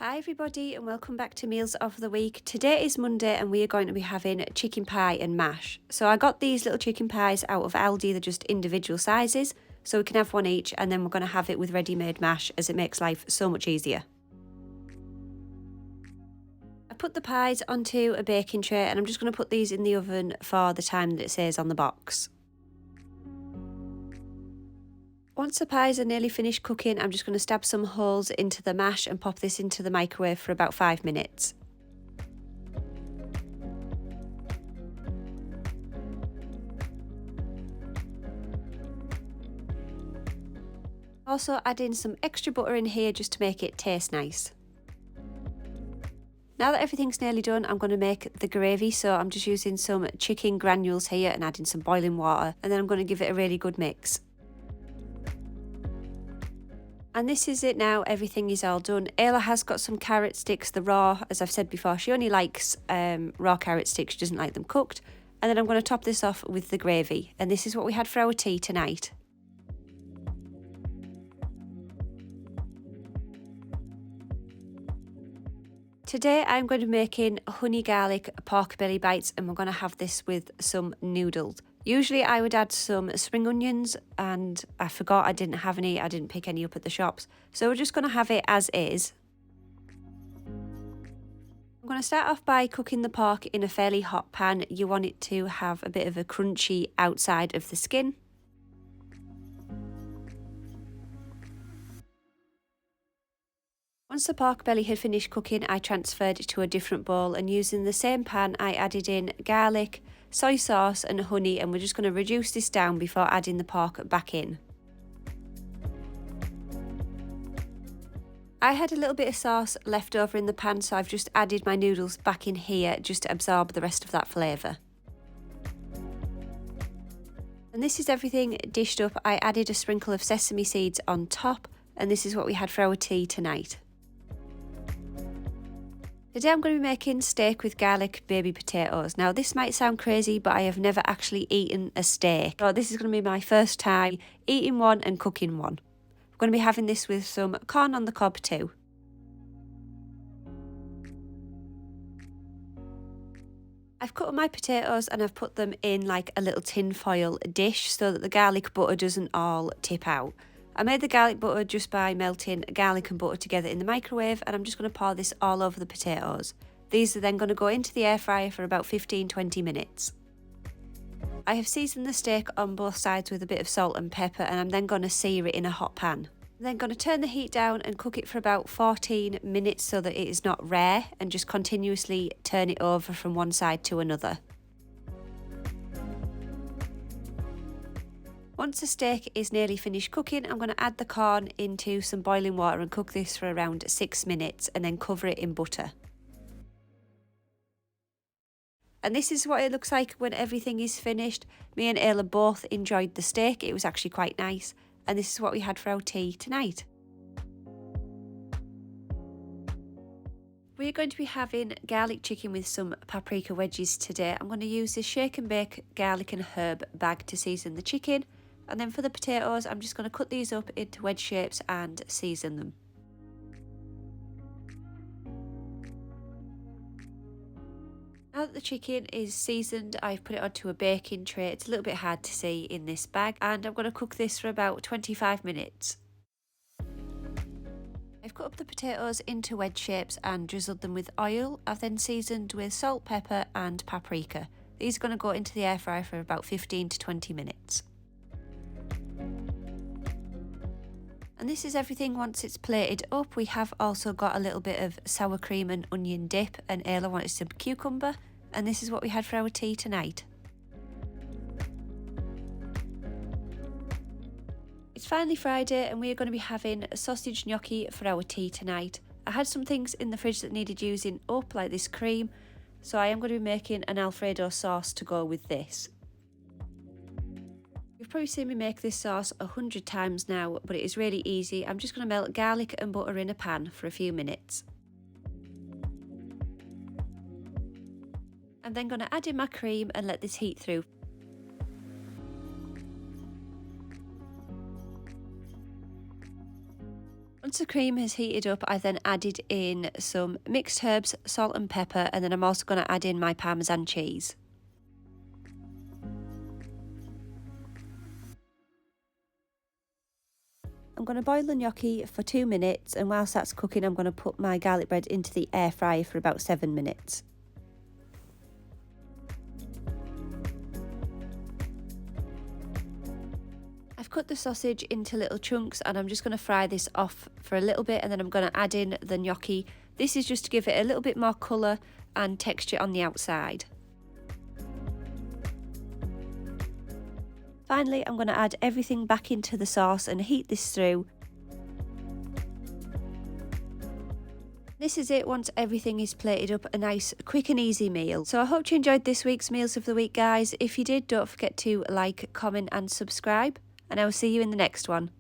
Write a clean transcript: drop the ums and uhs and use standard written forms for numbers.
Hi everybody and welcome back to Meals of the Week. Today is Monday and we are going to be having chicken pie and mash. So I got these little chicken pies out of Aldi, they're just individual sizes, so we can have one each and then we're going to have it with ready-made mash as it makes life so much easier. I put the pies onto a baking tray and I'm just going to put these in the oven for the time that it says on the box. Once the pies are nearly finished cooking, I'm just going to stab some holes into the mash and pop this into the microwave for about 5 minutes. Also add in some extra butter in here just to make it taste nice. Now that everything's nearly done, I'm going to make the gravy, so I'm just using some chicken granules here and adding some boiling water, and then I'm going to give it a really good mix. And this is it now, everything is all done. Ayla has got some carrot sticks, the raw, as I've said before, she only likes raw carrot sticks, she doesn't like them cooked. And then I'm going to top this off with the gravy, and this is what we had for our tea tonight. Today I'm going to be making honey garlic pork belly bites and we're going to have this with some noodles. Usually I would add some spring onions and I forgot I didn't have any, I didn't pick any up at the shops. So we're just going to have it as is. I'm going to start off by cooking the pork in a fairly hot pan. You want it to have a bit of a crunchy outside of the skin. Once the pork belly had finished cooking, I transferred it to a different bowl and using the same pan I added in garlic, soy sauce and honey, and we're just going to reduce this down before adding the pork back in. I had a little bit of sauce left over in the pan, so I've just added my noodles back in here just to absorb the rest of that flavour. And this is everything dished up. I added a sprinkle of sesame seeds on top, and this is what we had for our tea tonight. Today I'm going to be making steak with garlic baby potatoes. Now this might sound crazy, but I have never actually eaten a steak. So this is going to be my first time eating one and cooking one. I'm going to be having this with some corn on the cob too. I've cut up my potatoes and I've put them in like a little tin foil dish so that the garlic butter doesn't all tip out. I made the garlic butter just by melting garlic and butter together in the microwave, and I'm just going to pour this all over the potatoes. These are then going to go into the air fryer for about 15-20 minutes. I have seasoned the steak on both sides with a bit of salt and pepper, and I'm then going to sear it in a hot pan. I'm then going to turn the heat down and cook it for about 14 minutes so that it is not rare, and just continuously turn it over from one side to another. Once the steak is nearly finished cooking, I'm going to add the corn into some boiling water and cook this for around 6 minutes and then cover it in butter. And this is what it looks like when everything is finished. Me and Ayla both enjoyed the steak, it was actually quite nice. And this is what we had for our tea tonight. We're going to be having garlic chicken with some paprika wedges today. I'm going to use this shake and bake garlic and herb bag to season the chicken. And then for the potatoes, I'm just going to cut these up into wedge shapes and season them. Now that the chicken is seasoned, I've put it onto a baking tray. It's a little bit hard to see in this bag, and I'm going to cook this for about 25 minutes. I've cut up the potatoes into wedge shapes and drizzled them with oil. I've then seasoned with salt, pepper and paprika. These are going to go into the air fryer for about 15 to 20 minutes. And this is everything once it's plated up. We have also got a little bit of sour cream and onion dip, and Ayla wanted some cucumber, and this is what we had for our tea tonight. It's finally Friday and we are going to be having a sausage gnocchi for our tea tonight. I had some things in the fridge that needed using up, like this cream, so I am going to be making an Alfredo sauce to go with this. You've probably seen me make this sauce 100 times now, but it is really easy. I'm just going to melt garlic and butter in a pan for a few minutes. I'm then going to add in my cream and let this heat through. Once the cream has heated up, I've then added in some mixed herbs, salt and pepper, and then I'm also going to add in my Parmesan cheese. I'm going to boil the gnocchi for 2 minutes, and whilst that's cooking I'm going to put my garlic bread into the air fryer for about 7 minutes. I've cut the sausage into little chunks and I'm just going to fry this off for a little bit, and then I'm going to add in the gnocchi. This is just to give it a little bit more colour and texture on the outside. Finally, I'm going to add everything back into the sauce and heat this through. This is it once everything is plated up, a nice quick and easy meal. So I hope you enjoyed this week's Meals of the Week, guys. If you did, don't forget to like, comment and subscribe, and I will see you in the next one.